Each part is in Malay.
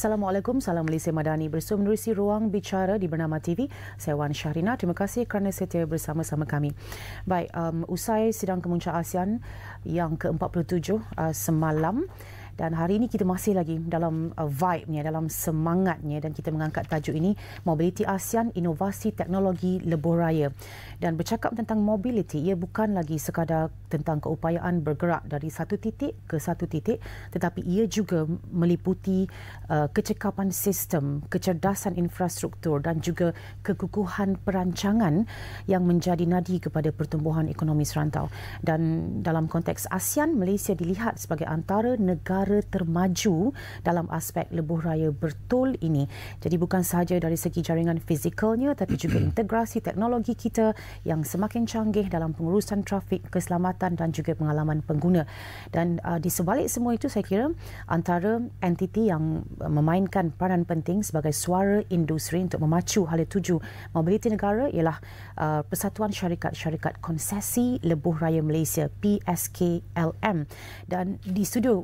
Assalamualaikum, salam Malaysia Madani. Bersama menerusi Ruang Bicara di Bernama TV, saya Wan Syahrina. Terima kasih kerana setia bersama-sama kami. Baik, usai sidang kemuncak ASEAN yang ke-47 semalam, dan hari ini kita masih lagi dalam vibe-nya, dalam semangatnya, dan kita mengangkat tajuk ini, Mobiliti ASEAN, Inovasi Teknologi Lebuh Raya. Dan bercakap tentang mobility, ia bukan lagi sekadar tentang keupayaan bergerak dari satu titik ke satu titik, tetapi ia juga meliputi kecekapan sistem, kecerdasan infrastruktur dan juga kekukuhan perancangan yang menjadi nadi kepada pertumbuhan ekonomi serantau. Dan dalam konteks ASEAN, Malaysia dilihat sebagai antara negara termaju dalam aspek lebuh raya bertol ini. Jadi bukan sahaja dari segi jaringan fizikalnya, tapi juga integrasi teknologi kita yang semakin canggih dalam pengurusan trafik, keselamatan dan juga pengalaman pengguna. Dan di sebalik semua itu, saya kira antara entiti yang memainkan peranan penting sebagai suara industri untuk memacu hala tuju mobiliti negara ialah Persatuan Syarikat-Syarikat Konsesi Lebuh Raya Malaysia, PSKLM. Dan di studio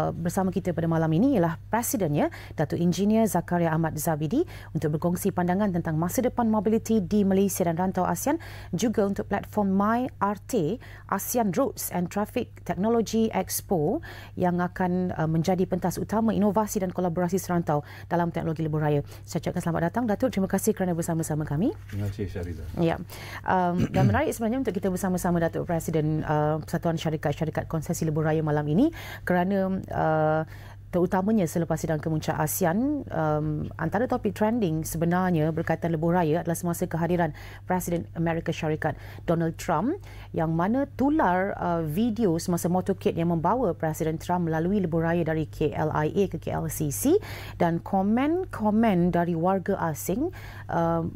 bersama kita pada malam ini ialah Presidennya, Datuk Engineer Zakaria Ahmad Zabidi, untuk berkongsi pandangan tentang masa depan mobiliti di Malaysia dan rantau ASEAN, juga untuk platform MyRT, ASEAN Roads and Traffic Technology Expo yang akan menjadi pentas utama inovasi dan kolaborasi serantau dalam teknologi lebuh raya. Saya ucapkan selamat datang, Datuk. Terima kasih kerana bersama-sama kami. Terima kasih, Syariza. Ya. Dan menarik sebenarnya untuk kita bersama-sama Datuk Presiden Persatuan Syarikat-Syarikat Konsesi Lebuh Raya malam ini, kerana terutamanya selepas sidang kemuncak ASEAN, antara topik trending sebenarnya berkaitan lebuh raya adalah semasa kehadiran Presiden Amerika Syarikat Donald Trump, yang mana tular video semasa motorcade yang membawa Presiden Trump melalui lebuh raya dari KLIA ke KLCC, dan komen-komen dari warga asing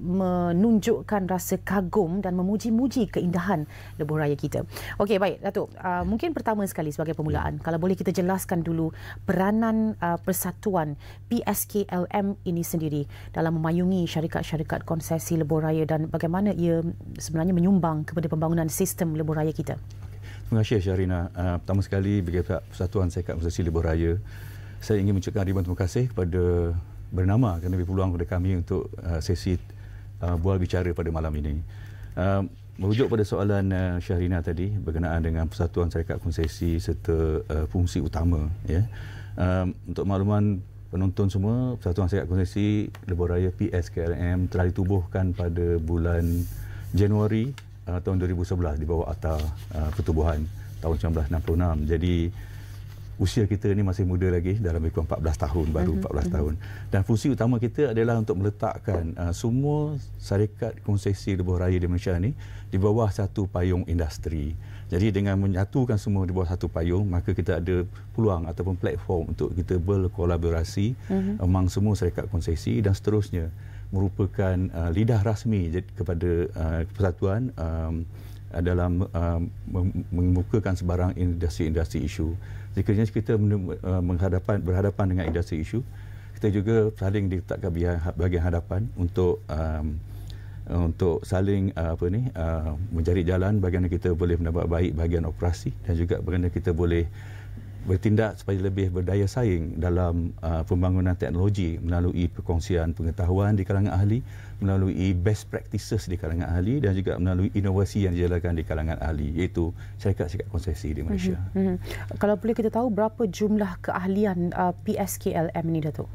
menunjukkan rasa kagum dan memuji-muji keindahan lebuh raya kita. Okey, baik Datuk, mungkin pertama sekali sebagai permulaan, kalau boleh kita jelaskan dulu peranan persatuan PSKLM ini sendiri dalam memayungi syarikat-syarikat konsesi lebuh raya dan bagaimana ia sebenarnya menyumbang kepada pembangunan sistem lebuh raya kita. Terima kasih, Syarina. Pertama sekali, bagi Persatuan Syarikat Konsesi Lebuh Raya, saya ingin mengucapkan ribuan terima kasih kepada Bernama kerana beri peluang kepada kami untuk sesi bual bicara pada malam ini. Merujuk pada soalan Syahrina tadi berkenaan dengan Persatuan Syarikat Konsesi serta fungsi utama, ya. Untuk makluman penonton semua, Persatuan Syarikat Konsesi Lebuh Raya PSKLM telah ditubuhkan pada bulan Januari tahun 2011 di bawah Akta Pertubuhan tahun 1966. Jadi usia kita ni masih muda lagi, dalam lebih kurang 14 tahun, baru 14 tahun. Dan fungsi utama kita adalah untuk meletakkan semua syarikat konsesi lebuh raya di Malaysia ni di bawah satu payung industri. Jadi dengan menyatukan semua di bawah satu payung, maka kita ada peluang ataupun platform untuk kita berkolaborasi among semua syarikat konsesi dan seterusnya merupakan lidah rasmi kepada persatuan dalam mengemukakan sebarang industri-industri isu. Jika kita berhadapan dengan industri isu, kita juga saling diletakkan bahagian hadapan untuk saling mencari jalan bagaimana kita boleh mendapat baik bahagian operasi dan juga bagaimana kita boleh bertindak supaya lebih berdaya saing dalam pembangunan teknologi melalui perkongsian pengetahuan di kalangan ahli, melalui best practices di kalangan ahli dan juga melalui inovasi yang dijalankan di kalangan ahli, iaitu syarikat-syarikat konsesi di Malaysia. Kalau boleh kita tahu berapa jumlah keahlian PSKLM ini, Datuk?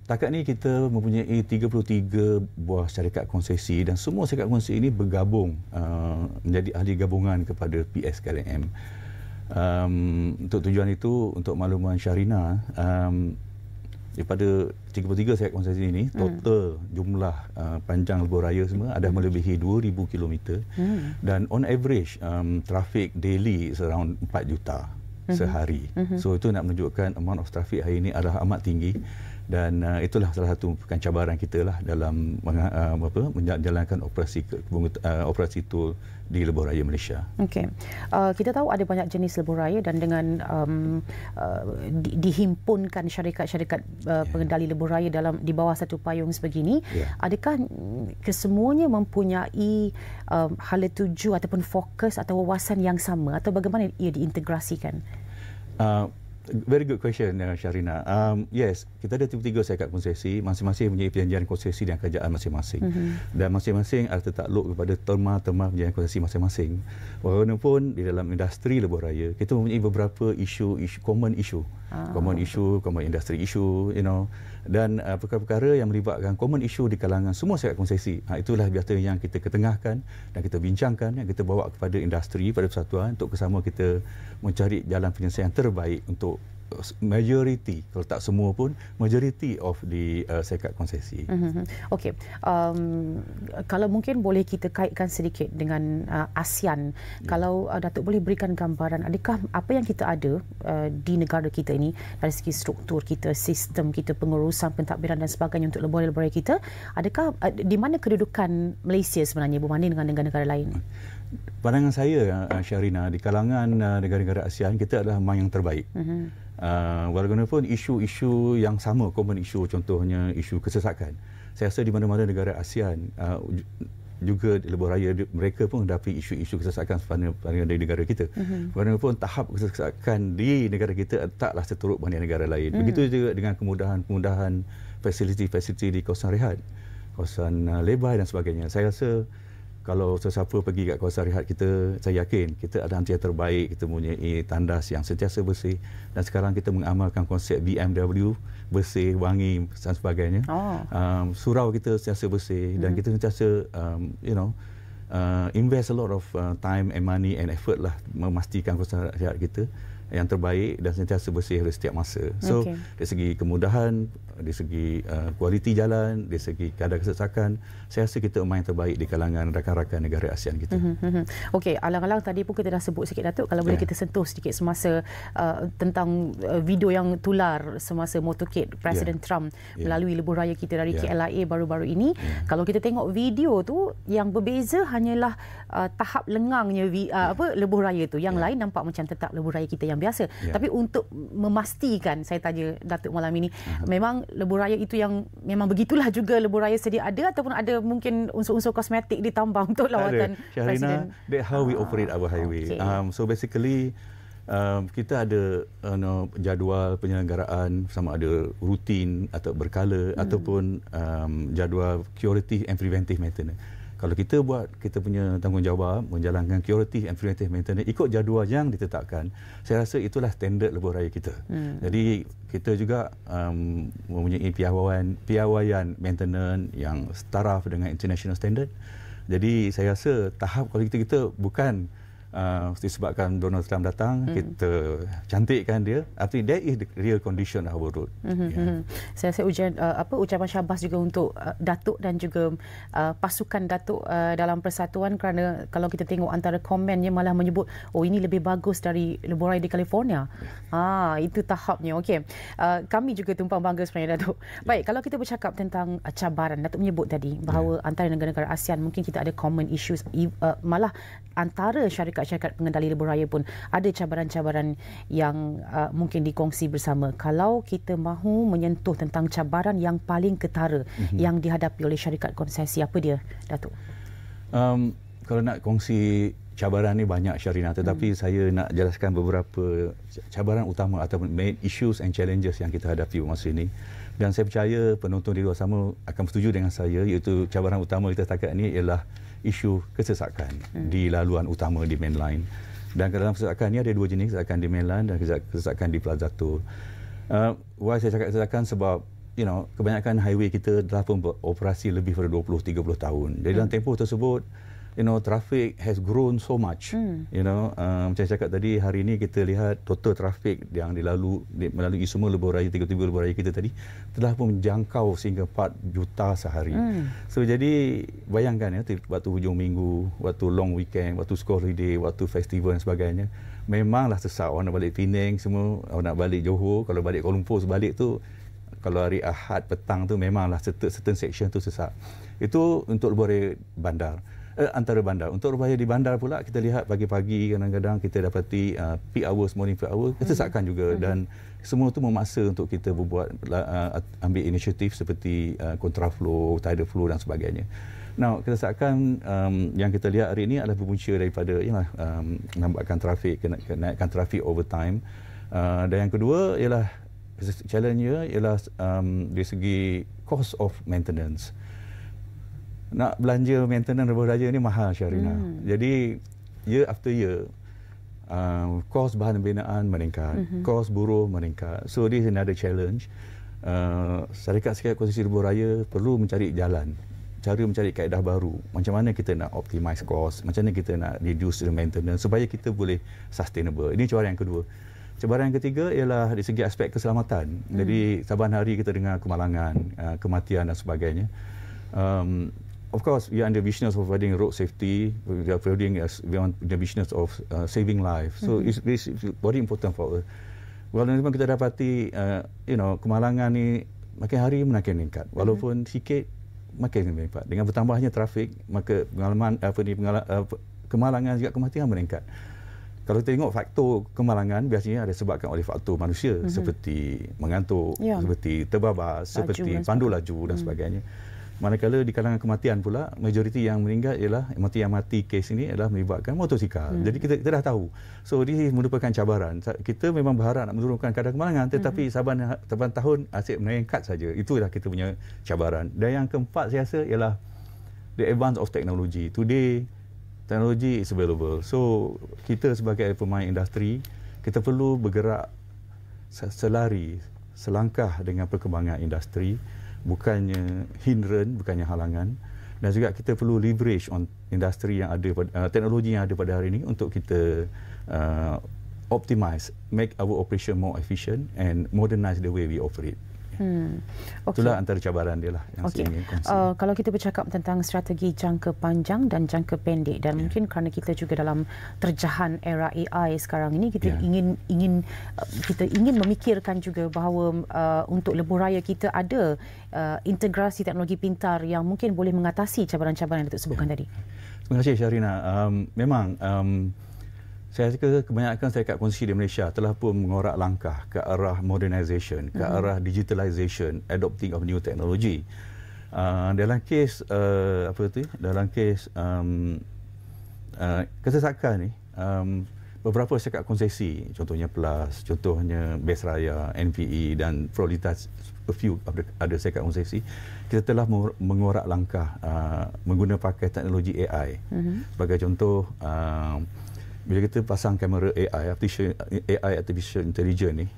Takat ni kita mempunyai 33 buah syarikat konsesi dan semua syarikat konsesi ini bergabung menjadi ahli gabungan kepada PSKLM. Untuk tujuan itu, untuk makluman Syahrina, daripada 33 syarikat konsesi ini, total jumlah panjang lebuh raya semua ada melebihi 2,000 km dan on average traffic daily around 4 juta sehari. So itu nak menunjukkan amount of traffic hari ini adalah amat tinggi. Dan itulah salah satu cabaran kita lah dalam menjalankan operasi tol di lebuh raya Malaysia. Okey. Kita tahu ada banyak jenis lebuh raya dan dengan dihimpunkan syarikat-syarikat pengendali lebuh raya di bawah satu payung sebegini, adakah kesemuanya mempunyai hala tuju ataupun fokus atau wawasan yang sama, atau bagaimana ia diintegrasikan? Very good question, Sharina. Yes, kita ada 3 syarikat konsesi, masing-masing mempunyai perjanjian konsesi dengan kerajaan masing-masing. Dan masing-masing ada tertakluk kepada terma-terma perjanjian konsesi masing-masing. Walaupun di dalam industri lebuh raya, kita mempunyai beberapa isu common industry issue, dan perkara-perkara yang melibatkan common issue di kalangan semua syarikat konsesi. Itulah biasa yang kita ketengahkan dan kita bincangkan, yang kita bawa kepada industri, pada persatuan untuk bersama kita mencari jalan penyelesaian terbaik untuk majoriti, kalau tak semua pun majoriti of di syarikat konsesi. Okey, kalau mungkin boleh kita kaitkan sedikit dengan ASEAN. Kalau Datuk boleh berikan gambaran, adakah apa yang kita ada di negara kita ini dari segi struktur kita, sistem kita, pengurusan, pentadbiran dan sebagainya untuk lebuh-lebuh kita, adakah di mana kedudukan Malaysia sebenarnya berbanding dengan negara-negara lain? Pandangan saya, Sharina, di kalangan negara-negara ASEAN, kita adalah yang terbaik. Walaupun isu-isu yang sama, common issue, contohnya isu kesesakan. Saya rasa di mana-mana negara ASEAN juga di lebuh raya mereka pun menghadapi isu-isu kesesakan pada negara kita. Walaupun tahap kesesakan di negara kita taklah seteruk banyak negara lain. Begitu juga dengan kemudahan fasiliti-fasiliti di kawasan rehat, kawasan lebai dan sebagainya. Saya rasa kalau sesiapa pergi kat kawasan rehat kita, saya yakin kita ada antara terbaik, kita mempunyai tandas yang sentiasa bersih, dan sekarang kita mengamalkan konsep BMW, bersih, wangi dan sebagainya. Surau kita sentiasa bersih, dan kita sentiasa invest a lot of time and money and effort lah memastikan kawasan rehat kita yang terbaik dan sentiasa bersih dari setiap masa. So, dari segi kemudahan, dari segi kualiti jalan, dari segi kadar kesesakan, saya rasa kita yang terbaik di kalangan rakan-rakan negara ASEAN kita. Okey, alang-alang tadi pun kita dah sebut sikit, Datuk. Kalau boleh kita sentuh sedikit semasa tentang video yang tular semasa motorcade Presiden Trump melalui lebuh raya kita dari KLIA baru-baru ini. Kalau kita tengok video tu, yang berbeza hanyalah tahap lengangnya lebuh raya tu. Yang lain nampak macam tetap lebuh raya kita yang biasa. Tapi untuk memastikan, saya tanya Datuk malam ini, memang lebuh raya itu yang memang begitulah juga lebuh raya sedia ada, ataupun ada mungkin unsur-unsur kosmetik ditambah untuk lawatan Presiden? That's how we operate our highway. So basically kita ada jadual penyelenggaraan, sama ada rutin atau berkala, ataupun jadual curative and preventive maintenance. Kalau kita buat kita punya tanggungjawab menjalankan curative and preventive maintenance ikut jadual yang ditetapkan, saya rasa itulah standard lebuh raya kita. Jadi kita juga mempunyai piawaian maintenance yang setaraf dengan international standard. Jadi saya rasa tahap kualiti kita bukan disebabkan Donald Trump datang, kita cantikkan dia, tapi that is the real condition of our road. Saya rasa ucapan syabas juga untuk Datuk dan juga pasukan Datuk dalam persatuan, kerana kalau kita tengok antara komennya malah menyebut, oh ini lebih bagus dari lebuh raya di California. Itu tahapnya. Okey. Kami juga tumpang bangga sebenarnya, Datuk. Baik, kalau kita bercakap tentang cabaran, Datuk menyebut tadi bahawa antara negara-negara ASEAN mungkin kita ada common issues, malah antara syarikat pengendali lebuh raya pun ada cabaran-cabaran yang mungkin dikongsi bersama. Kalau kita mahu menyentuh tentang cabaran yang paling ketara yang dihadapi oleh syarikat konsesi, apa dia, Datuk? Kalau nak kongsi cabaran ni banyak, Sharina, tetapi saya nak jelaskan beberapa cabaran utama atau main issues and challenges yang kita hadapi masa ini. Dan saya percaya penonton di luar sana akan bersetuju dengan saya, iaitu cabaran utama kita setakat ini ialah isu kesesakan di laluan utama di mainline. Dan dalam kesesakan ini ada dua jenis, kesesakan di mainline dan kesesakan di Plaza Tol. Why saya cakap kesesakan? Sebab kebanyakan highway kita telah pun beroperasi lebih daripada 20-30 tahun. Jadi dalam tempoh tersebut, traffic has grown so much. Macam saya cakap tadi, hari ini kita lihat total traffic yang melalui semua lebuh raya, 3 lebuh raya kita tadi telah pun menjangkau sehingga 4 juta sehari. So jadi bayangkan waktu hujung minggu, waktu long weekend, waktu school holiday, waktu festival dan sebagainya, memanglah sesak. Orang nak balik Penang semua, orang nak balik Johor, kalau balik Kuala Lumpur sebalik tu, kalau hari Ahad petang tu memanglah certain section tu sesak. Itu untuk lebuh raya bandar. Antara bandar. Untuk lebuh raya di bandar pula, kita lihat pagi-pagi kadang-kadang kita dapati peak hours, morning peak hours, kesesakan juga. Dan semua itu memaksa untuk kita ambil inisiatif seperti kontraflow, tidal flow dan sebagainya. Now, kesesakan yang kita lihat hari ini adalah berpunca daripada lambatkan trafik, kenaikkan trafik over time. Dan yang kedua ialah challenge-nya ialah dari segi cost of maintenance. Nak belanja maintenance lebuh raya ni mahal, Sharina. Jadi year after year kos bahan pembinaan meningkat, kos buruh meningkat. So this is another challenge. Syarikat konstruksi lebuh raya perlu mencari jalan, cara mencari kaedah baru. Macam mana kita nak optimize cost, macam mana kita nak reduce the maintenance supaya kita boleh sustainable. Ini cabaran yang kedua. Cabaran yang ketiga ialah dari segi aspek keselamatan. Jadi saban hari kita dengar kemalangan, kematian dan sebagainya. Of course, we are in the business of providing road safety. We are providing the business of saving life. So it's very important for us. Walau memang kita dapati, kemalangan ni makin hari makin meningkat. Walaupun sikit, makin meningkat. Dengan bertambahnya trafik, maka kemalangan juga kematian meningkat. Kalau kita tengok faktor kemalangan, biasanya ada sebabkan oleh faktor manusia, seperti mengantuk, seperti terbabas, seperti pandu laju dan sebagainya. Manakala di kalangan kematian pula, majoriti yang meninggal ialah yang mati kes ini adalah melibatkan motosikal. Jadi kita dah tahu. So ini merupakan cabaran. Kita memang berharap nak menurunkan kadar kemalangan, tetapi saban tahun asyik meningkat saja. Itulah kita punya cabaran. Dan yang keempat saya rasa ialah the advance of technology. Today technology is available. So kita sebagai pemain industri, kita perlu bergerak selangkah dengan perkembangan industri. Bukannya hindrance, bukannya halangan. Dan juga kita perlu leverage on industri yang ada, teknologi yang ada pada hari ini untuk kita optimize, make our operation more efficient and modernize the way we operate. Okay. Itulah antara cabaran dia lah yang saya ingin kongsi. Kalau kita bercakap tentang strategi jangka panjang dan jangka pendek, dan mungkin kerana kita juga dalam terjahan era AI sekarang ini, kita ingin memikirkan juga bahawa untuk lebuh raya kita ada integrasi teknologi pintar yang mungkin boleh mengatasi cabaran-cabaran yang Datuk sebutkan tadi. Terima kasih, Sharina. Memang saya rasa kebanyakan syarikat konstruksi di Malaysia telah pun mengorak langkah ke arah modernization, ke arah digitalization, adopting of new technology. Dalam kes kesesakan ni, beberapa syarikat konstruksi, contohnya PLAS, contohnya Best Raya, NPE dan Prolitas, a few ada syarikat konstruksi, kita telah mengorak langkah menggunakan pakai teknologi AI. Sebagai contoh, bila kita pasang kamera AI, artificial intelligence ni,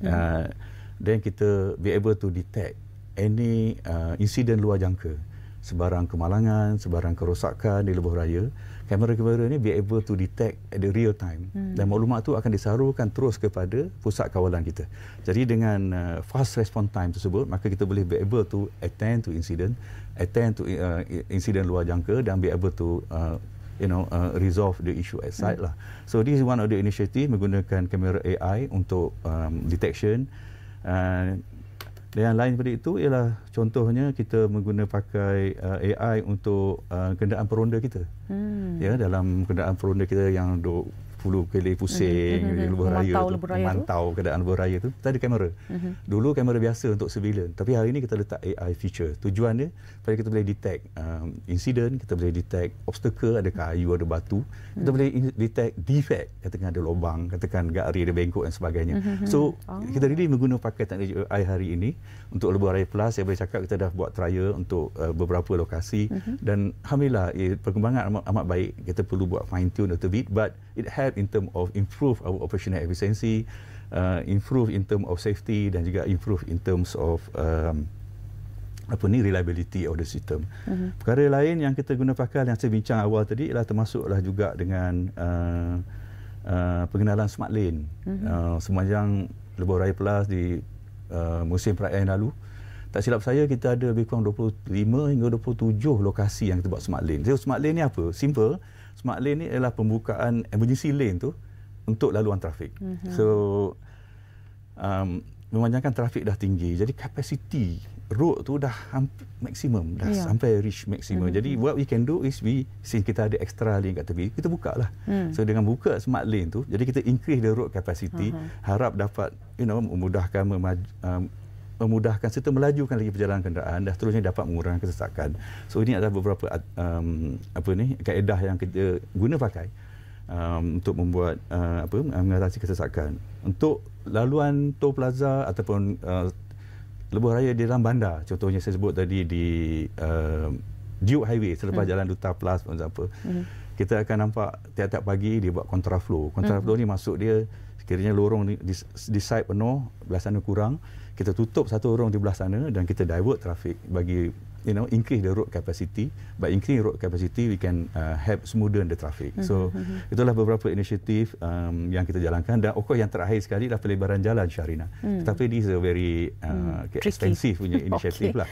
then kita be able to detect any insiden luar jangka, sebarang kemalangan, sebarang kerosakan di lebuh raya. Kamera-kamera ni be able to detect at the real time, dan maklumat tu akan disalurkan terus kepada pusat kawalan kita. Jadi dengan fast response time tersebut, maka kita boleh be able to attend to insiden luar jangka dan be able to resolve the issue at site lah. So this is one of the initiative menggunakan kamera AI untuk detection. Dan yang lain daripada itu ialah contohnya kita pakai AI untuk kenderaan peronda kita. Ya, dalam kenderaan peronda kita yang 10 kali pusing di lebuh raya tu, memantau keadaan lebuh raya tu, kita ada kamera. Dulu kamera biasa untuk civilian, tapi hari ini kita letak AI feature. Tujuannya supaya kita boleh detect insiden, kita boleh detect obstacle, ada kayu, ada batu, kita boleh detect defect, katakan ada lubang, katakan gari ada bengkok dan sebagainya. So kita really menggunakan pakai teknologi AI hari ini untuk lebuh raya plus. Saya boleh cakap kita dah buat trial untuk beberapa lokasi, dan alhamdulillah perkembangan amat baik. Kita perlu buat fine tune a little bit, but it help in term of improve our operational efficiency, improve in term of safety, dan juga improve in terms of reliability of the system. Perkara lain yang kita guna pakai yang saya bincang awal tadi ialah termasuklah juga dengan pengenalan smart lane. Sepanjang lebuh raya plus di musim perayaan lalu, tak silap saya kita ada lebih kurang 25 hingga 27 lokasi yang kita buat smart lane. So smart lane ni apa? Simple. Smart lane ni adalah pembukaan emergency lane tu untuk laluan trafik. So memanjangkan trafik dah tinggi, jadi kapasiti road tu dah maksimum, dah sampai reach maksimum. Jadi what we can do is since kita ada extra lane kat tepi, kita buka lah. So dengan buka smart lane tu, jadi kita increase the road capacity, harap dapat memudahkan serta melajukan lagi perjalanan kenderaan dan seterusnya dapat mengurangkan kesesakan. So ini adalah beberapa kaedah yang kita guna pakai untuk membuat mengatasi kesesakan. Untuk laluan tol plaza ataupun lebuh raya di dalam bandar, contohnya saya sebut tadi di Duke Highway selepas Jalan Duta Plus apa, kita akan nampak tiap-tiap pagi dia buat kontraflow. Kontraflow ni maksud dia sekiranya lorong di side penuh, belah sana kurang, kita tutup satu lorong di belah sana dan kita divert traffic bagi increase the road capacity. By increase road capacity, we can help smoothen the traffic. So itulah beberapa inisiatif yang kita jalankan, dan of course yang terakhir sekali adalah pelebaran jalan, Syahrina. Tetapi this is a very expensive punya inisiatif lah.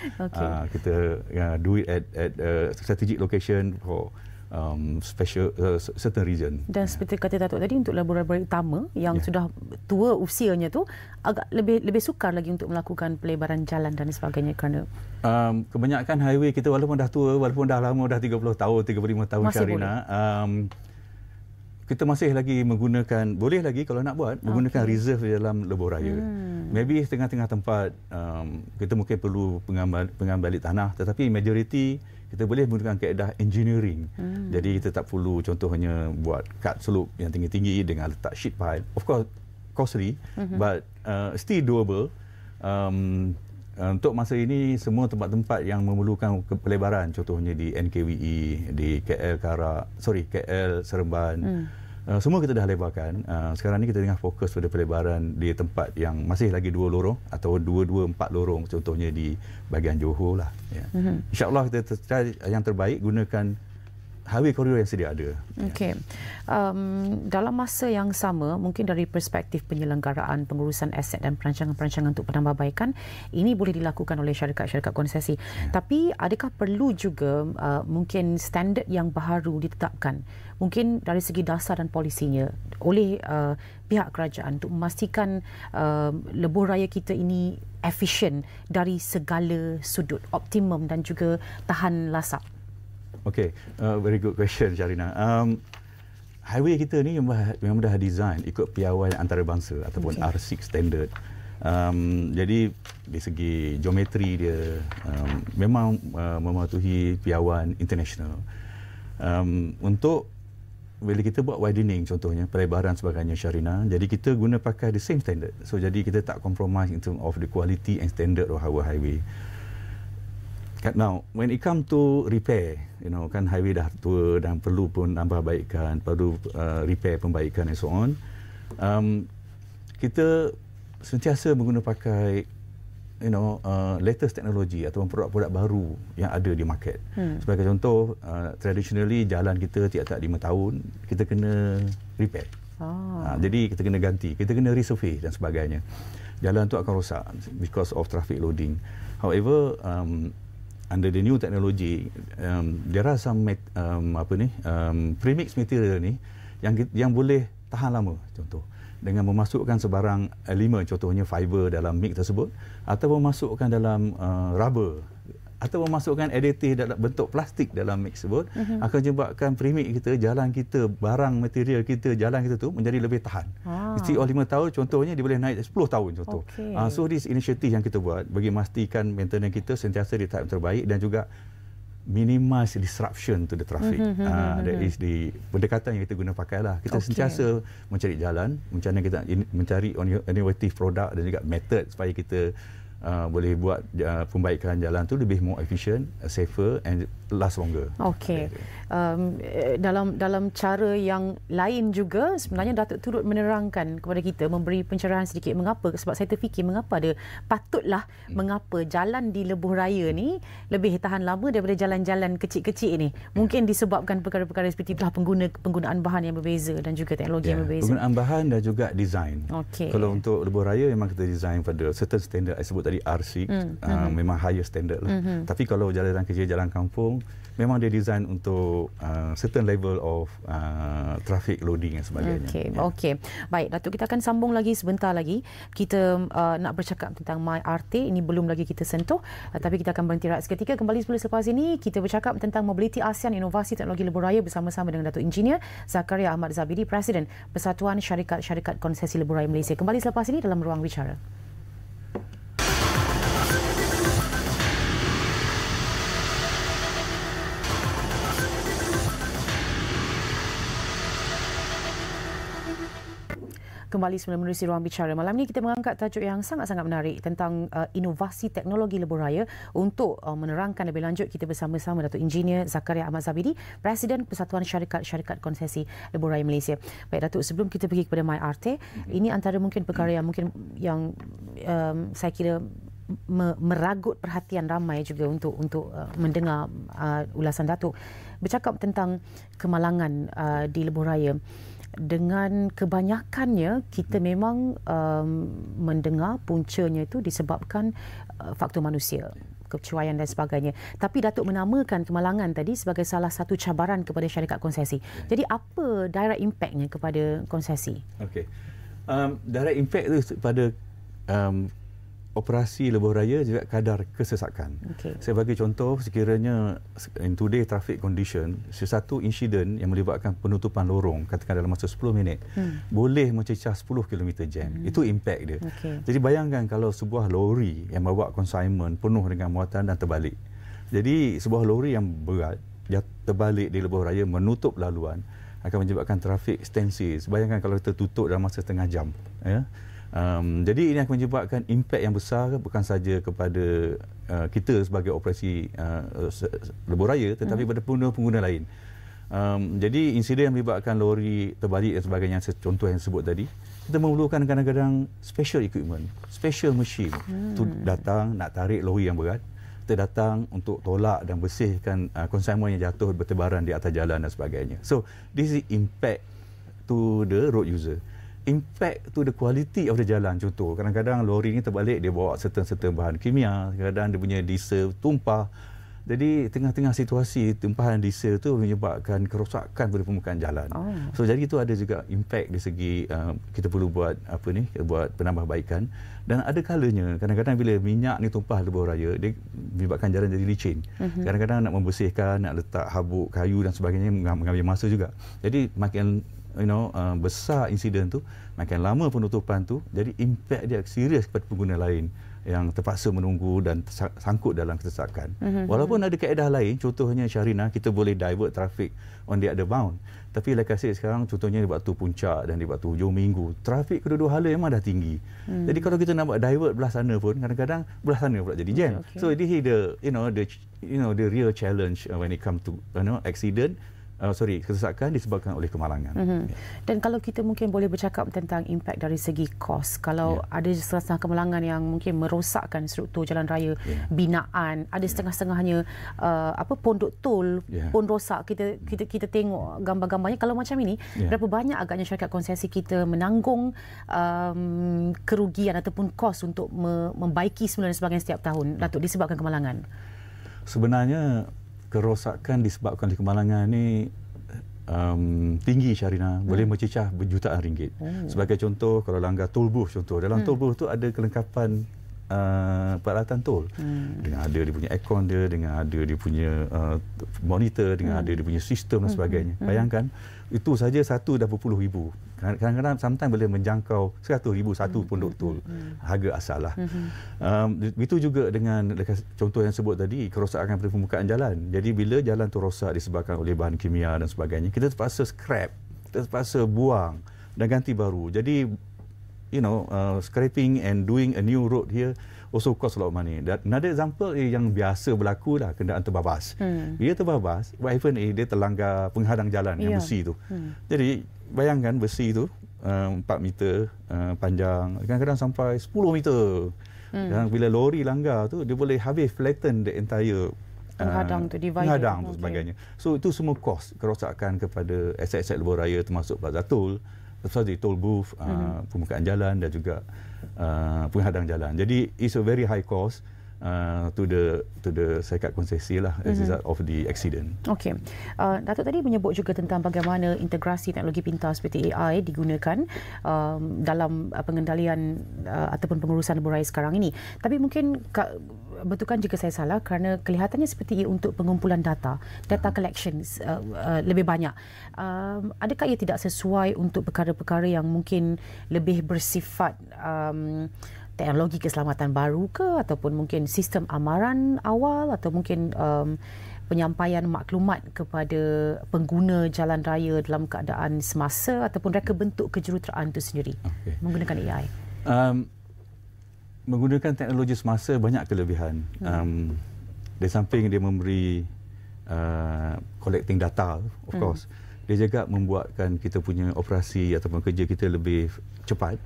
Kita do it at strategic location for special certain region. Dan seperti kata Datuk tadi, untuk laboratorium utama yang sudah tua usianya tu agak lebih sukar lagi untuk melakukan pelebaran jalan dan sebagainya, kerana kebanyakan highway kita walaupun dah tua, walaupun dah lama, dah 30 tahun, 35 tahun, Syahrina, kita masih lagi menggunakan, boleh lagi kalau nak buat, menggunakan reserve dalam lebuh raya. Maybe tengah-tengah tempat kita mungkin perlu pengembalian tanah, tetapi majoriti kita boleh menggunakan kaedah engineering. Jadi kita tak perlu contohnya buat cut slope yang tinggi-tinggi dengan letak sheet pile. Of course costly, but still doable. Untuk masa ini semua tempat-tempat yang memerlukan pelebaran, contohnya di NKWE, di KL Seremban, semua kita dah lebarkan. Sekarang ni kita tengah fokus pada pelebaran di tempat yang masih lagi 2 lorong atau 2-4 lorong, contohnya di bahagian Johor lah. InsyaAllah kita try yang terbaik gunakan highway koridor yang sedia ada. Okey. Dalam masa yang sama, mungkin dari perspektif penyelenggaraan, pengurusan aset dan perancangan-perancangan untuk penambahbaikan, ini boleh dilakukan oleh syarikat-syarikat konsesi. Tapi adakah perlu juga mungkin standard yang baru ditetapkan, mungkin dari segi dasar dan polisinya, oleh pihak kerajaan untuk memastikan lebuh raya kita ini efisien dari segala sudut, optimum dan juga tahan lasak? Okay, very good question, Syahrina. Highway kita ni memang dah design ikut piawai antarabangsa ataupun R6 standard. Jadi dari segi geometri dia memang mematuhi piawai international. Untuk bila kita buat widening, contohnya pelebaran sebagainya, Syahrina, jadi kita guna pakai the same standard. So jadi kita tak compromise in terms of the quality and standard of our highway. Now, when it come to repair, kan highway dah tua dan perlu pun tambahbaikan, perlu repair, pembaikan and so on. Kita sentiasa menggunakan pakai latest technology ataupun produk-produk baru yang ada di market. Sebagai contoh, traditionally jalan kita tiap-tiap 5 tahun kita kena repair. Jadi kita kena ganti, kita kena resurvey dan sebagainya. Jalan tu akan rosak because of traffic loading. However, under the new technology, there are some premix material ni yang boleh tahan lama, contoh dengan memasukkan sebarang elemen, contohnya fiber dalam mix tersebut, atau memasukkan dalam rubber, atau memasukkan additif dalam bentuk plastik dalam mix tersebut, akan menyebabkan premix kita, jalan kita, barang material kita, jalan kita tu menjadi lebih tahan. Instead of 5 tahun, contohnya dia boleh naik 10 tahun contoh. So this initiative yang kita buat bagi memastikan maintenance kita sentiasa di tahap terbaik dan juga minimize disruption to the traffic. That is the pendekatan yang kita guna pakailah. Kita sentiasa mencari jalan, mencari innovative produk dan juga method supaya kita boleh buat pembaikan jalan tu lebih more efficient, safer and last longer. Okey. Dalam cara yang lain juga, sebenarnya Datuk turut menerangkan kepada kita, memberi pencerahan sedikit mengapa, sebab saya terfikir mengapa mengapa jalan di lebuh raya ni lebih tahan lama daripada jalan-jalan kecil-kecil ni. Mungkin disebabkan perkara-perkara seperti itulah, penggunaan bahan yang berbeza dan juga teknologi yang berbeza. Penggunaan bahan dan juga design. Kalau untuk lebuh raya memang kita design pada certain standard, saya sebut tadi R6, memang higher standard lah. Tapi kalau jalan kecil, jalan kampung, memang dia design untuk certain level of traffic loading dan sebagainya. Okey. Baik, Datuk, kita akan sambung lagi sebentar lagi. Kita nak bercakap tentang MyRT, ini belum lagi kita sentuh, tapi kita akan berhenti rehat seketika. Kembali selepas ini kita bercakap tentang mobiliti ASEAN, inovasi teknologi lebuh raya bersama-sama dengan Datuk Engineer Zakaria Ahmad Zabidi, Presiden Persatuan Syarikat-Syarikat Konsesi Lebuh Raya Malaysia. Kembali selepas ini dalam Ruang Bicara. Kembali semula menerusi Ruang Bicara. Malam ini kita mengangkat tajuk yang sangat-sangat menarik tentang inovasi teknologi lebuh raya. Untuk menerangkan lebih lanjut, kita bersama-sama Datuk Engineer Zakaria Ahmad Zabidi, Presiden Persatuan Syarikat Konsesi Lebuh Raya Malaysia. Baik Datuk, sebelum kita pergi kepada MyRT, ini antara mungkin perkara yang saya kira meragut perhatian ramai juga untuk mendengar ulasan Datuk bercakap tentang kemalangan di lebuh raya. Dengan kebanyakannya kita memang mendengar puncanya itu disebabkan faktor manusia, kecuaian dan sebagainya. Tapi Datuk menamakan kemalangan tadi sebagai salah satu cabaran kepada syarikat konsesi. Jadi apa direct impactnya kepada konsesi? Okey. Direct impact itu pada operasi lebuh raya juga kadar kesesakan. Okay. Saya bagi contoh, sekiranya in today traffic condition, sesuatu insiden yang melibatkan penutupan lorong, katakan dalam masa 10 minit, boleh mencecah 10 km jam. Itu impact dia. Okay. Jadi bayangkan kalau sebuah lori yang bawa consignment penuh dengan muatan dan terbalik. Jadi sebuah lori yang berat, dia terbalik di lebuh raya, menutup laluan, akan menyebabkan traffic extensive. Bayangkan kalau kita tutup dalam masa setengah jam. Ya? Jadi ini akan menyebabkan impak yang besar bukan saja kepada kita sebagai operasi lebuh raya, tetapi pada pengguna-pengguna lain. Jadi insiden yang melibatkan lori terbalik dan sebagainya, contoh yang sebut tadi, kita memerlukan kadang-kadang special equipment, special machine tu datang nak tarik lori yang berat. Kita datang untuk tolak dan bersihkan consignment yang jatuh bertebaran di atas jalan dan sebagainya. So this is impact to the road user. Impact to the quality of the jalan. Contoh, kadang-kadang lori ni terbalik, dia bawa certain bahan kimia, kadang-kadang dia punya diesel tumpah. Jadi tengah-tengah situasi tumpahan diesel tu menyebabkan kerosakan pada permukaan jalan. So jadi itu ada juga impact di segi kita perlu buat buat penambahbaikan. Dan ada kalanya kadang-kadang bila minyak ni tumpah lebuh raya, dia menyebabkan jalan jadi licin. Kadang-kadang nak membersihkan, nak letak habuk kayu dan sebagainya mengambil masa juga. Jadi makin besar insiden tu, makin lama penutupan tu, jadi impak dia serius kepada pengguna lain yang terpaksa menunggu dan sangkut dalam kesesakan. Walaupun ada kaedah lain, contohnya Syahrina, kita boleh divert traffic on the other bound. Tapi like I said, sekarang contohnya di waktu puncak dan di waktu hujung minggu, trafik kedua-dua hala memang dah tinggi. Jadi kalau kita nak buat divert belah sana pun, kadang-kadang belah sana pula jadi jam. So this is the real challenge when it comes to accident. Kesesakan disebabkan oleh kemalangan. Dan kalau kita mungkin boleh bercakap tentang impak dari segi kos, kalau ada setengah kemalangan yang mungkin merosakkan struktur jalan raya, binaan, ada setengah-setengahnya pondok tol pun rosak. Kita tengok gambar-gambarnya. Kalau macam ini, berapa banyak agaknya syarikat konsesi kita menanggung kerugian ataupun kos untuk membaiki semula dan sebagainya setiap tahun, Datuk, disebabkan kemalangan? Sebenarnya kerosakan disebabkan oleh kemalangan ni tinggi, Syahrina, boleh mencecah berjutaan ringgit. Sebagai contoh, kalau langgar tol booth, contoh dalam tol booth tu ada kelengkapan peralatan tol, dengan ada dia punya aircon dia, dengan ada dia punya monitor, dengan ada dia punya sistem dan sebagainya. Bayangkan itu saja satu dah berpuluh ribu, kadang-kadang sometimes boleh menjangkau 100,000 satu pondok tol, harga asal lah. Begitu juga dengan contoh yang sebut tadi, kerosakan pada permukaan jalan. Jadi bila jalan tu rosak disebabkan oleh bahan kimia dan sebagainya, kita terpaksa scrap, kita terpaksa buang dan ganti baru. Jadi scraping and doing a new road here also cost a lot of money. Another example yang biasa berlaku lah, kenderaan terbabas. Dia terbabas, what happen dia terlanggar penghadang jalan yang besi tu. Jadi bayangkan besi tu 4 meter panjang, kadang-kadang sampai 10 meter. Dan bila lori langgar tu, dia boleh habis flatten the entire penghadang tu sebagainya. So itu semua kos kerosakan kepada aset-aset lebuh raya, termasuk plaza tol, tol booth, permukaan jalan dan juga penghadang jalan. Jadi it's a very high cost to the syarikat konsesi lah as a result of the accident. Okey. Datuk tadi menyebut juga tentang bagaimana integrasi teknologi pintar seperti AI digunakan dalam pengendalian ataupun pengurusan lebuh raya sekarang ini. Tapi mungkin betulkan jika saya salah, kerana kelihatannya seperti untuk pengumpulan data collections lebih banyak. Adakah ia tidak sesuai untuk perkara-perkara yang mungkin lebih bersifat teknologi keselamatan baru ke, ataupun mungkin sistem amaran awal, atau mungkin penyampaian maklumat kepada pengguna jalan raya dalam keadaan semasa ataupun reka bentuk kejuruteraan itu sendiri menggunakan AI? Menggunakan teknologi semasa banyak kelebihan. Di samping dia memberi collecting data, of course, dia juga membuatkan kita punya operasi ataupun kerja kita lebih cepat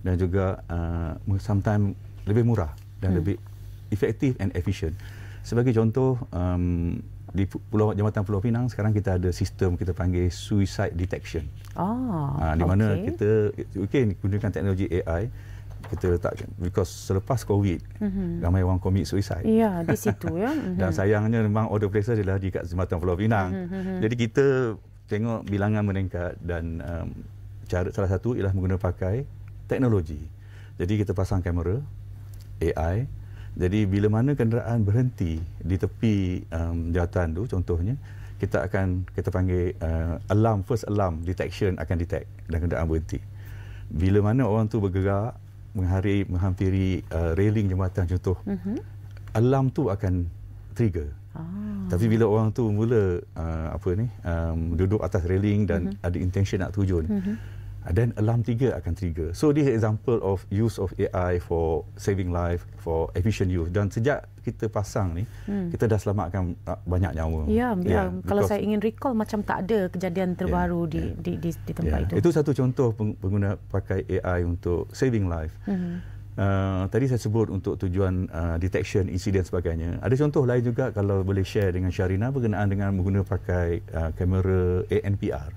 dan juga sometimes lebih murah dan lebih efektif and efficient. Sebagai contoh, di Jambatan Pulau Pinang sekarang kita ada sistem kita panggil suicide detection. Di mana kita gunakan teknologi AI, kita letak because selepas COVID ramai orang commit suicide. Ya, di situ ya. Dan sayangnya memang order placer adalah di kat Jambatan Pulau Pinang. Jadi kita tengok bilangan meningkat dan cara salah satu ialah menggunakan pakai teknologi. Jadi kita pasang kamera AI. Jadi bila mana kenderaan berhenti di tepi jawatan tu contohnya, kita panggil alarm, first alarm detection akan detect dan kenderaan berhenti. Bila mana orang tu bergerak menghampiri railing jambatan contoh, alarm tu akan trigger. Tapi bila orang tu mula duduk atas railing dan ada intention nak terjun, dan alarm 3 akan trigger. So this is example of use of AI for saving life, for efficient use. Dan sejak kita pasang ni, kita dah selamatkan banyak nyawa. Ya, kalau saya ingin recall macam tak ada kejadian terbaru di tempat itu. Itu satu contoh pengguna pakai AI untuk saving life. Tadi saya sebut untuk tujuan detection, insiden sebagainya. Ada contoh lain juga kalau boleh share dengan Syahrina berkenaan dengan menggunakan pakai kamera ANPR.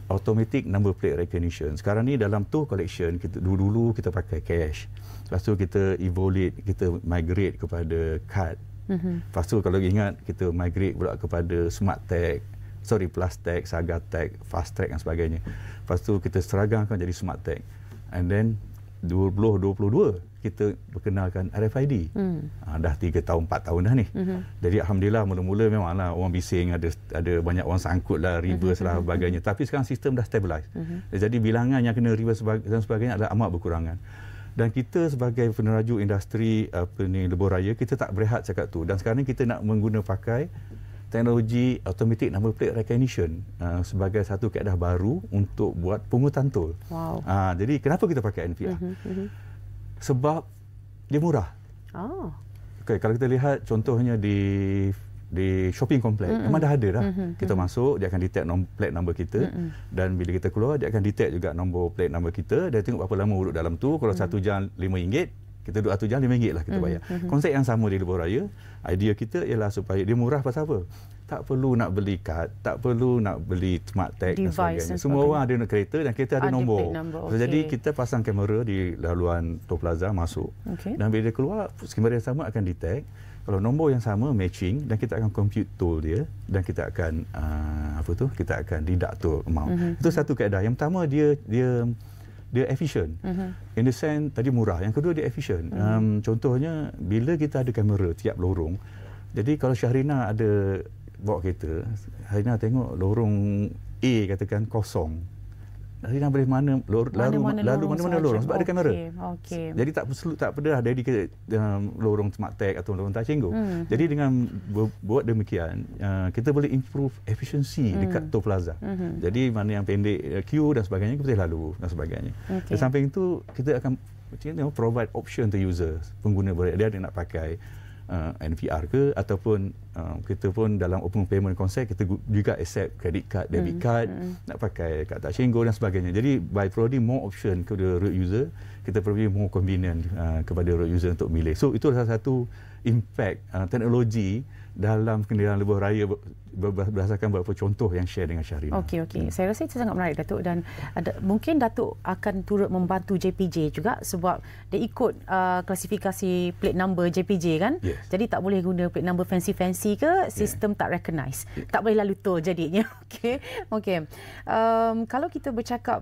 Automatic number plate recognition. Sekarang ni dalam toll collection, kita dulu kita pakai cash. Lepas tu kita evolve, kita migrate kepada card. Lepas tu kalau ingat, kita migrate pula kepada smart tag, plus tag, saga tag, fast track dan sebagainya. Lepas tu kita seragangkan jadi smart tag. And then 2022 kita perkenalkan RFID. Dah 3 tahun 4 tahun dah ni. Jadi alhamdulillah mula-mula memanglah orang bising, ada banyak orang sangkut lah, reverse lah sebagainya. Tapi sekarang sistem dah stabilize. Jadi bilangan yang kena reverse dan sebagainya adalah amat berkurangan. Dan kita sebagai peneraju industri lebuh raya, kita tak berehat cakap tu. Dan sekarang ni kita nak pakai teknologi automatic number plate recognition sebagai satu kaedah baru untuk buat pungutan tol. Jadi kenapa kita pakai NPR? Sebab dia murah. Kalau kita lihat contohnya di shopping complex, memang dah ada dah. Kita masuk, dia akan detect plate number kita, dan bila kita keluar, dia akan detect juga nombor plate number kita. Dia tengok berapa lama duduk dalam tu. Kalau 1 jam RM5, kita duduk 1 jam RM5 lah kita bayar. Konsep yang sama di lebuh raya. Idea kita ialah supaya dia murah pasal apa? Tak perlu nak beli kad, tak perlu nak beli smart tag dan sebagainya. Semua orang ada kereta dan kereta ada nombor. Jadi kita pasang kamera di laluan Toll Plaza masuk. Dan bila dia keluar, kamera yang sama akan detect. Kalau nombor yang sama matching, dan kita akan compute toll dia, dan kita akan kita akan deduct toll amount. Itu satu kaedah. Yang pertama dia efficient. In the sense tadi murah. Yang kedua dia efficient. Contohnya bila kita ada kamera tiap lorong. Jadi kalau Syahrina ada bawa kereta, Syahrina tengok lorong A katakan kosong. Syahrina boleh lalu mana lorong sebab ada kamera. Jadi tak perlu ada lorong smart tag atau lorong tak cinggung. Jadi dengan buat demikian, kita boleh improve efficiency dekat Toll Plaza. Jadi mana yang pendek queue dan sebagainya, kita boleh lalu dan sebagainya. Di samping itu, kita akan provide option to users, pengguna dia ada nak pakai NPR ke, ataupun kita pun dalam open payment konsep kita juga accept credit card, debit card, nak pakai kad tak cinggung dan sebagainya. Jadi by providing more option kepada road user, kita provide more convenient kepada road user untuk milih. So itu salah satu impact teknologi dalam kenderaan lebuh raya berdasarkan beberapa contoh yang share dengan Syahrina. Okey. Saya rasa itu sangat menarik, Datuk, dan mungkin Datuk akan turut membantu JPJ juga sebab dia ikut klasifikasi plate number JPJ kan. Jadi tak boleh guna plate number fancy ke, sistem tak recognize. Tak boleh lalu tol jadinya. Okey. Kalau kita bercakap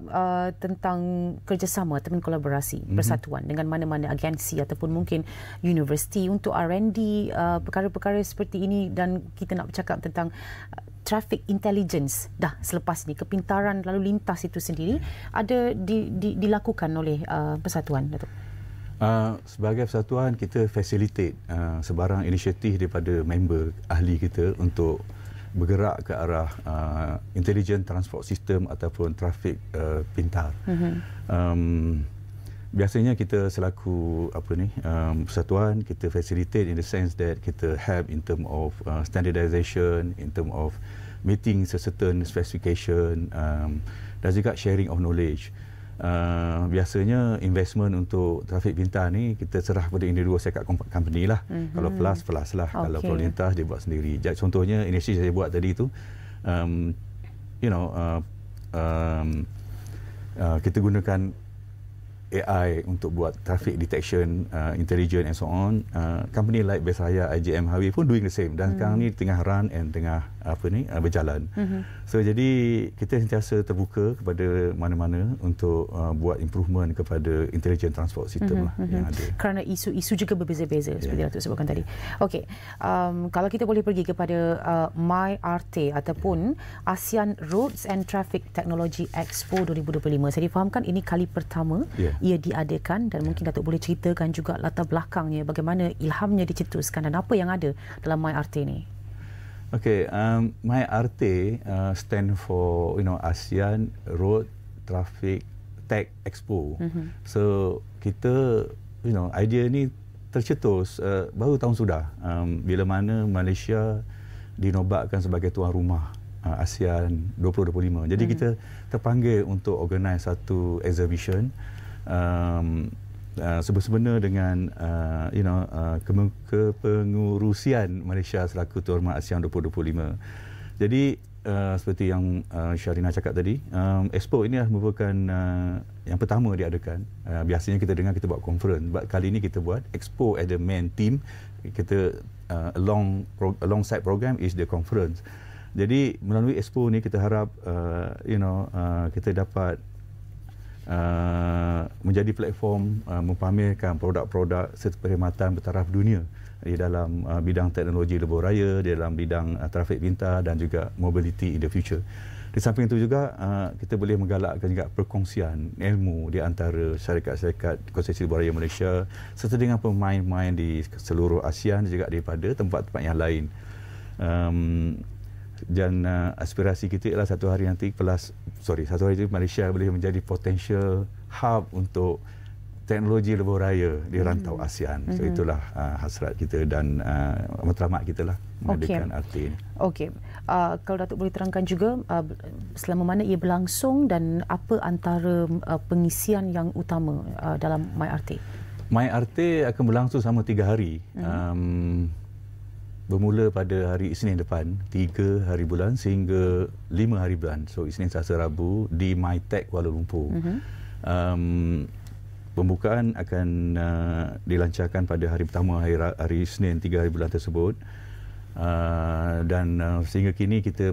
tentang kerjasama ataupun kolaborasi persatuan dengan mana-mana agensi ataupun mungkin universiti untuk R&D perkara-perkara seperti ini, dan kita nak bercakap tentang traffic intelligence selepas ni, kepintaran lalu lintas itu sendiri ada dilakukan oleh persatuan, Datuk? Sebagai persatuan, kita facilitate sebarang inisiatif daripada member ahli kita untuk bergerak ke arah intelligent transport system ataupun trafik pintar. Biasanya kita selaku persatuan, kita facilitate in the sense that kita help in term of standardization, in term of meeting certain specification, dan juga sharing of knowledge. Biasanya investment untuk trafik pintar ni kita serah pada individu sekat company lah. Kalau plus lah. Okay. Kalau pemerintah dia buat sendiri. Jadi contohnya inisiatif saya buat tadi tu, kita gunakan AI untuk buat traffic detection, intelligent and so on. Company like Besraya, IJM Highway pun doing the same, dan sekarang ni tengah run and tengah berjalan. So jadi kita sentiasa terbuka kepada mana-mana untuk buat improvement kepada intelligent transport system lah yang ada. Kerana isu-isu juga berbeza-beza seperti Datuk sebutkan tadi. Okey, kalau kita boleh pergi kepada MyRT ataupun ASEAN Roads and Traffic Technology Expo 2025. Saya difahamkan ini kali pertama ia diadakan, dan mungkin Datuk boleh ceritakan juga latar belakangnya, bagaimana ilhamnya dicetuskan dan apa yang ada dalam MyRT ni. Okay, MyRT stand for ASEAN Road Traffic Tech Expo. So kita idea ni tercetus baru tahun sudah, bila mana Malaysia dinobatkan sebagai tuan rumah ASEAN 2025. Jadi kita terpanggil untuk organize satu exhibition sebenar dengan kepengurusian Malaysia selaku tuan rumah ASEAN 2025. Jadi seperti yang Sharina cakap tadi, Expo ini merupakan yang pertama diadakan. Biasanya kita dengar kita buat conference, but kali ini kita buat Expo as the main theme. Kita alongside program is the conference. Jadi melalui Expo ni kita harap kita dapat menjadi platform mempamerkan produk-produk serta perkhidmatan bertaraf dunia di dalam bidang teknologi lebuh raya, di dalam bidang trafik pintar dan juga mobility in the future. Di samping itu juga kita boleh menggalakkan juga perkongsian ilmu di antara syarikat-syarikat konsesi lebuh raya Malaysia serta dengan pemain-pemain di seluruh ASEAN, juga daripada tempat-tempat yang lain. Dan aspirasi kita ialah satu hari nanti Malaysia boleh menjadi potential hub untuk teknologi lebuh raya di rantau ASEAN. So itulah hasrat kita dan matlamat kita lah mengadakan RT ini. Okey. Kalau Datuk boleh terangkan juga selama mana ia berlangsung dan apa antara pengisian yang utama dalam MyRT? MyRT akan berlangsung selama 3 hari. Bermula pada hari Isnin depan, 3 hari bulan sehingga 5 hari bulan. So Isnin, Selasa, Rabu di MyTech Kuala Lumpur. Pembukaan akan dilancarkan pada hari pertama, hari Isnin 3 hari bulan tersebut. Dan sehingga kini kita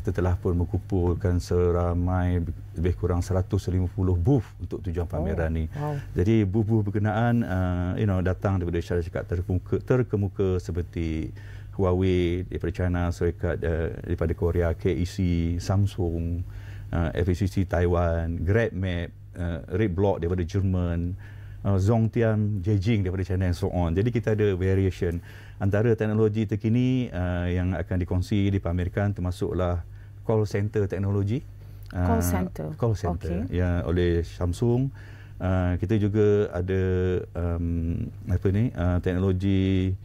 telah pun mengumpulkan seramai lebih kurang 150 booth untuk tujuan pameran ni. Jadi booth-booth berkenaan datang daripada syarikat terkemuka seperti Huawei daripada China, syarikat daripada Korea, KEC, Samsung, FACC Taiwan, GrabMap, Red Block daripada Jerman, Zhongtian, Beijing daripada China and so on. Jadi kita ada variation antara teknologi terkini yang akan dikongsi, dipamerkan, termasuklah call center teknologi. Call center ya, oleh Samsung. Kita juga ada teknologi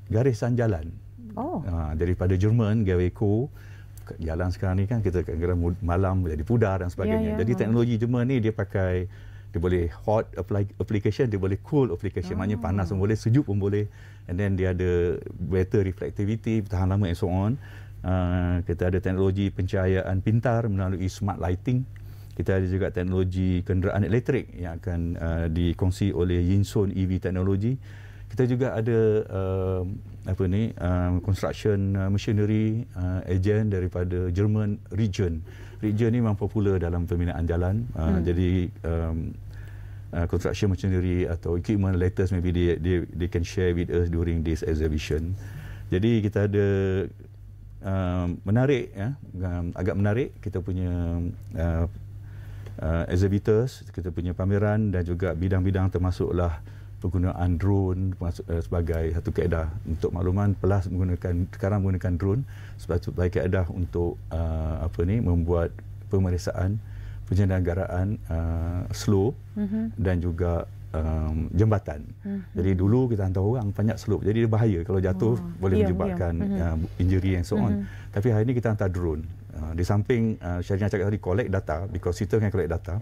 garisan jalan daripada Jerman, Gaweco. Jalan sekarang ni kan kita kadang-kadang malam jadi pudar dan sebagainya. Jadi teknologi Jerman ni dia boleh hot application, dia boleh cool application. Maknanya panas pun boleh, sejuk pun boleh. And then dia ada better reflectivity, bertahan lama and so on. Kita ada teknologi pencahayaan pintar melalui smart lighting. Kita ada juga teknologi kenderaan elektrik yang akan dikongsi oleh Yinson EV Technology. Kita juga ada construction machinery agent daripada Jerman, Region. Region ni memang popular dalam pembinaan jalan. Jadi construction machinery atau equipment latest maybe they can share with us during this exhibition. Jadi kita ada menarik agak menarik kita punya exhibitors, kita punya pameran dan juga bidang-bidang termasuklah penggunaan drone sebagai satu kaedah. Untuk makluman, PLAS sekarang menggunakan drone sebagai kaedah untuk membuat pemeriksaan penyelenggaraan slope dan juga jambatan. Jadi dulu kita hantar orang banyak slope, jadi dia bahaya kalau jatuh, boleh menyebabkan injury and so on. Tapi hari ini kita hantar drone. Di samping Syahrina cakap tadi collect data, because kita akan collect data,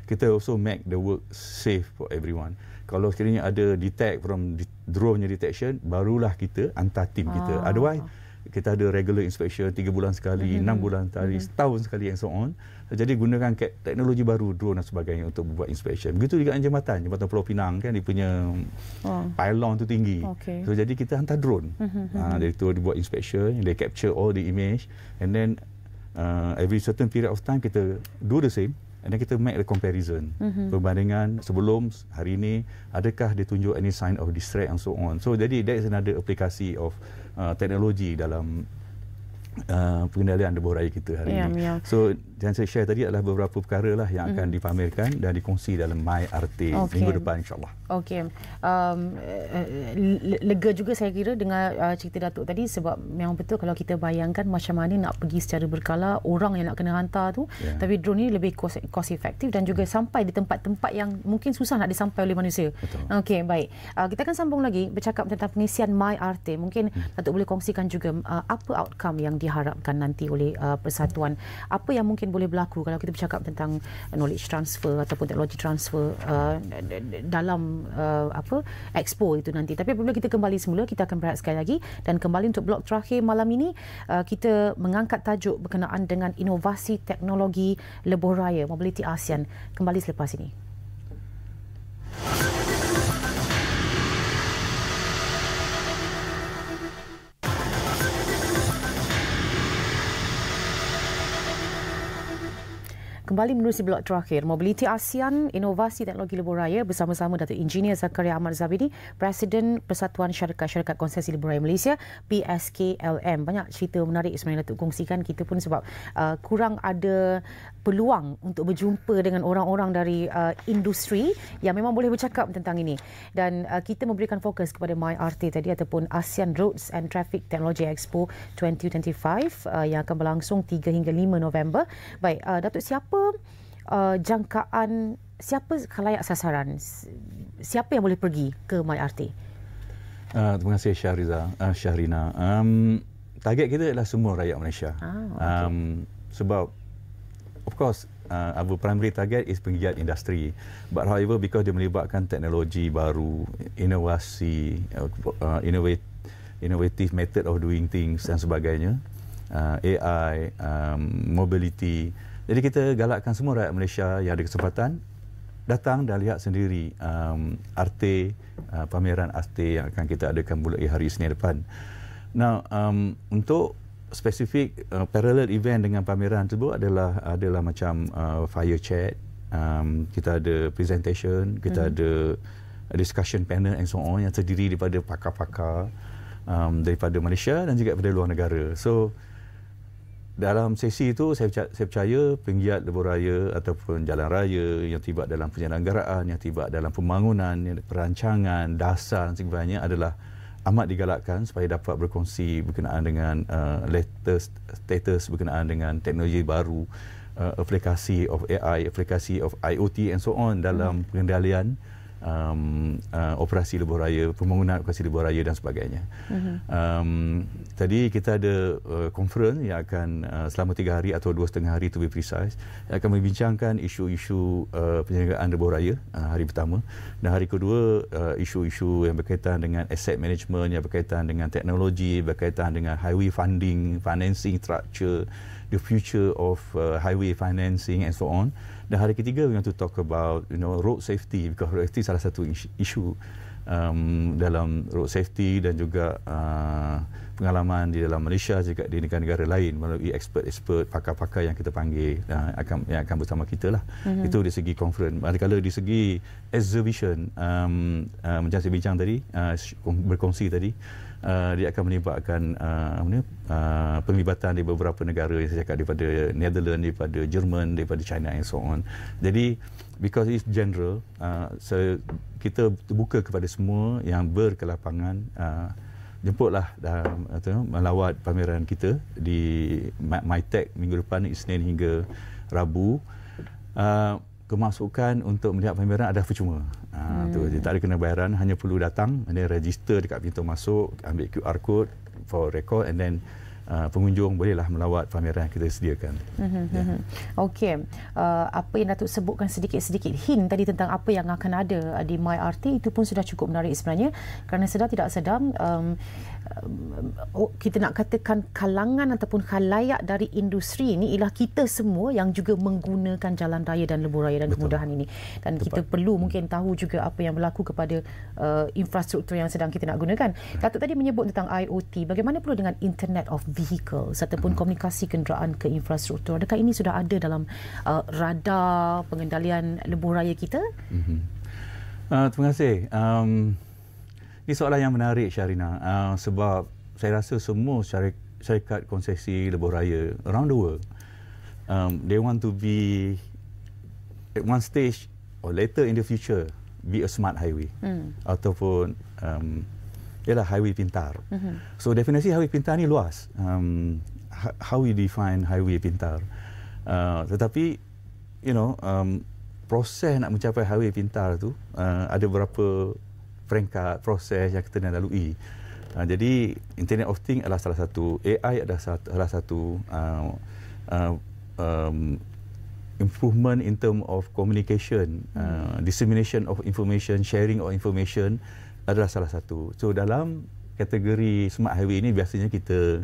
kita also make the work safe for everyone. Kalau sekiranya ada detect from drone detection, barulah kita hantar tim kita. Otherwise kita ada regular inspection 3 bulan sekali, 6 bulan sekali, setahun sekali and so on. Jadi gunakan teknologi baru, drone dan sebagainya untuk buat inspection. Begitu juga jambatan Pulau Pinang kan, dia punya pylon tu tinggi. So jadi kita hantar drone. Dari tu dibuat inspection, they capture all the image, and then every certain period of time kita do the same. And then kita make the comparison, perbandingan sebelum hari ini, adakah dia tunjuk any sign of distress and so on. So jadi that is another aplikasi of teknologi dalam pengendalian lebuh raya kita hari ini. So yang saya share tadi adalah beberapa perkara lah yang akan dipamerkan dan dikongsi dalam MyRT minggu depan, insyaAllah. Okey. Lega juga saya kira dengar cerita Datuk tadi, sebab memang betul kalau kita bayangkan macam mana nak pergi secara berkala, orang yang nak kena hantar tu, tapi drone ni lebih cost efektif dan juga sampai di tempat-tempat yang mungkin susah nak disampai oleh manusia. Okey, baik. Kita akan sambung lagi bercakap tentang pengisian MyRT. Mungkin Datuk boleh kongsikan juga apa outcome yang diharapkan nanti oleh persatuan. Apa yang mungkin boleh berlaku kalau kita bercakap tentang knowledge transfer ataupun teknologi transfer dalam expo itu nanti. Tapi apabila kita kembali semula, kita akan berehat sekali lagi, dan kembali untuk blok terakhir malam ini, kita mengangkat tajuk berkenaan dengan inovasi teknologi lebuh raya Mobility ASEAN. Kembali selepas ini. Kembali menerusi blok terakhir, Mobility ASEAN, Inovasi Teknologi Lebuh Raya, bersama-sama Datuk Engineer Zakaria Ahmad Zabidi, Presiden Persatuan Syarikat Konsesi Lebuh Raya Malaysia, PSKLM. Banyak cerita menarik sebenarnya Datuk kongsikan. Kita pun sebab kurang ada peluang untuk berjumpa dengan orang-orang dari industri yang memang boleh bercakap tentang ini. Dan kita memberikan fokus kepada MyRT tadi, ataupun ASEAN Roads and Traffic Technology Expo 2025 yang akan berlangsung 3 hingga 5 November. Baik, Datuk, siapa jangkaan, siapa khalayak sasaran, siapa yang boleh pergi ke MyRT? Terima kasih Syahrina. Target kita adalah semua rakyat Malaysia. Sebab of course our primary target is penggiat industri, but however because dia melibatkan teknologi baru, inovasi, innovative method of doing things dan sebagainya, AI, mobility. Jadi kita galakkan semua rakyat Malaysia yang ada kesempatan datang dan lihat sendiri RT, pameran RT yang akan kita adakan mulai hari Isnin depan. Now, untuk spesifik parallel event dengan pameran tersebut adalah macam fire chat, kita ada presentation, kita ada discussion panel and so on yang terdiri daripada pakar-pakar daripada Malaysia dan juga daripada luar negara. So dalam sesi itu saya percaya penggiat lebuh raya ataupun jalan raya yang terlibat dalam penyelenggaraan, yang terlibat dalam pembangunan, perancangan, dasar dan sebagainya adalah amat digalakkan supaya dapat berkongsi berkenaan dengan latest status berkenaan dengan teknologi baru, aplikasi of AI, aplikasi of IoT and so on dalam pengendalian operasi lebuh raya, pembangunan operasi lebuh raya dan sebagainya. Tadi kita ada conference yang akan selama 3 hari atau 2,5 hari to be precise, yang akan membincangkan isu-isu penyelenggaraan lebuh raya hari pertama, dan hari kedua isu-isu yang berkaitan dengan asset management, yang berkaitan dengan teknologi, berkaitan dengan highway funding, financing structure, the future of highway financing and so on. Dan hari ketiga we want to talk about road safety, because road safety salah satu isu dalam road safety dan juga pengalaman di dalam Malaysia juga di negara-negara lain melalui expert-expert, pakar-pakar yang kita panggil yang akan bersama kita lah. Itu di segi conference. Manakala di segi exhibition, macam saya bincang tadi, berkongsi tadi, dia akan melibatkan penglibatan di beberapa negara yang saya cakap, daripada Netherlands, daripada Jerman, daripada China and so on. Jadi because it's general, kita terbuka kepada semua yang berkelapangan. Jemputlah melawat pameran kita di MyTech minggu depan, Isnin hingga Rabu. Kemasukan untuk melihat pameran adalah percuma. Dia tak ada kena bayaran, hanya perlu datang, and then register dekat pintu masuk, ambil QR code for record, and then pengunjung bolehlah melawat pameran yang kita sediakan. Okey, apa yang Datuk sebutkan sedikit-sedikit hint tadi tentang apa yang akan ada di MyRT, itu pun sudah cukup menarik sebenarnya, kerana sedar tidak sedar kita nak katakan kalangan ataupun khalayak dari industri ini ialah kita semua yang juga menggunakan jalan raya dan lebuh raya dan kemudahan ini, dan kita perlu mungkin tahu juga apa yang berlaku kepada infrastruktur yang sedang kita nak gunakan. Datuk tadi menyebut tentang IoT, bagaimana pula dengan Internet of Vehicle ataupun komunikasi kenderaan ke infrastruktur? Adakah ini sudah ada dalam radar pengendalian lebuh raya kita? Terima kasih. Ini soalan yang menarik, Sharina, sebab saya rasa semua syarikat konsesi lebuh raya around the world, they want to be at one stage or later in the future be a smart highway ataupun ialah highway pintar. So definisi highway pintar ni luas. How we define highway pintar? Tetapi proses nak mencapai highway pintar tu ada beberapa peringkat proses yang kita nak lalui. Jadi Internet of Things adalah salah satu, AI adalah salah satu, improvement in term of communication, dissemination of information, sharing of information adalah salah satu. So dalam kategori smart highway ini biasanya kita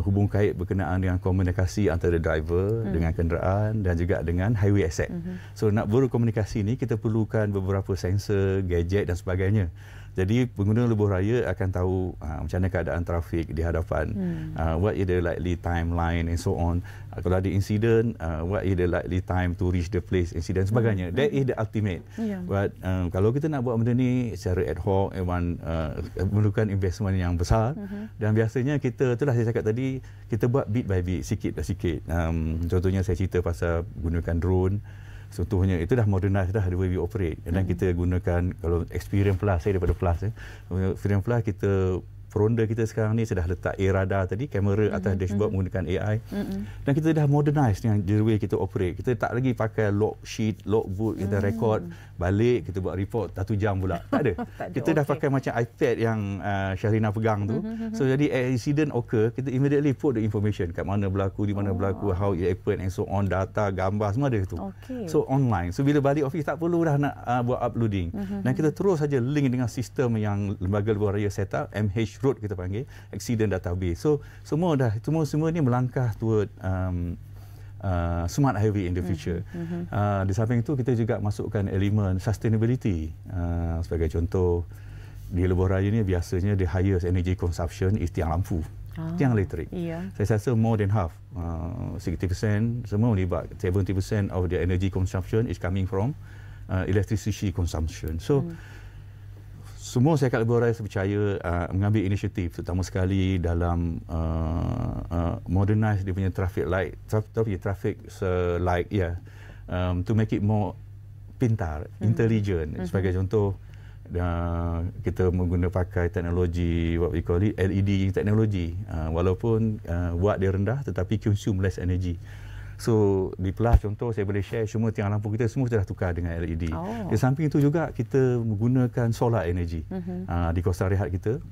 hubung kait berkenaan dengan komunikasi antara driver dengan kenderaan dan juga dengan highway asset. So nak berkomunikasi ni kita perlukan beberapa sensor, gadget dan sebagainya. Jadi pengguna lebuh raya akan tahu macam mana keadaan trafik di hadapan, what is the likely timeline and so on. Kalau ada insiden, what is the likely time to reach the place incident sebagainya. That is the ultimate. But kalau kita nak buat benda ni secara ad hoc, memerlukan investment yang besar, dan biasanya kita, itulah saya cakap tadi, kita buat bit by bit, sikit by sikit. Contohnya saya cerita pasal gunakan drone. Contohnya itu dah modernize dah the way we operate, dan kita gunakan, kalau Experience Plus, saya daripada Plus, Experience Plus kita, Ronda kita sekarang ni sudah letak radar tadi, kamera atas dashboard menggunakan AI, dan kita dah modernize dengan the way kita operate. Kita tak lagi pakai log sheet, logbook, kita record balik, kita buat report 1 jam pula, tak ada. Kita dah pakai macam iPad yang Sharina pegang tu. So jadi accident occur, kita immediately put the information, kat mana berlaku, di mana berlaku, how it happen and so on, data, gambar, semua ada tu. So online. So bila balik office tak perlu dah nak buat uploading. Dan kita terus saja link dengan sistem yang lembaga lebuh raya set up, MH Road kita panggil, accident database. So semua ni melangkah toward smart highway in the future. Di samping itu kita juga masukkan elemen sustainability. Sebagai contoh, di lebuh raya ni biasanya the highest energy consumption is tiang lampu, tiang elektrik. Saya rasa more than half, 60%, semua melibat 70% of the energy consumption is coming from electricity consumption. So semua syarikat lebuh raya saya percaya mengambil inisiatif, terutama sekali dalam modernize dia punya traffic light, to make it more pintar, intelligent. Sebagai contoh, kita pakai teknologi, what we call it, LED teknologi, walaupun watt dia rendah tetapi consume less energy. So di Plus contoh saya boleh share, semua tiang lampu kita semua sudah tukar dengan LED. Di samping itu juga kita menggunakan solar energy. Di kawasan rehat kita,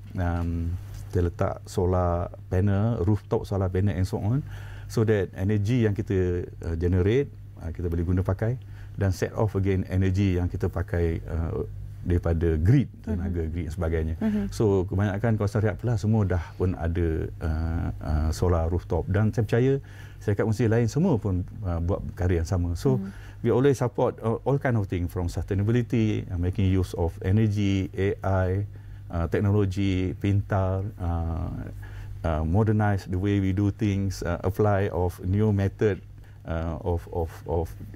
kita letak solar panel, rooftop solar panel and so on, so that energy yang kita generate, kita boleh guna pakai, dan set off again energy yang kita pakai daripada grid, tenaga grid dan sebagainya. So kebanyakan kawasan rehat Plus semua dah pun ada solar rooftop, dan saya percaya syarikat konsesi lain semua pun buat karya yang sama. So we always support all kind of thing, from sustainability, making use of energy, AI, teknologi pintar, modernize the way we do things, apply of new method of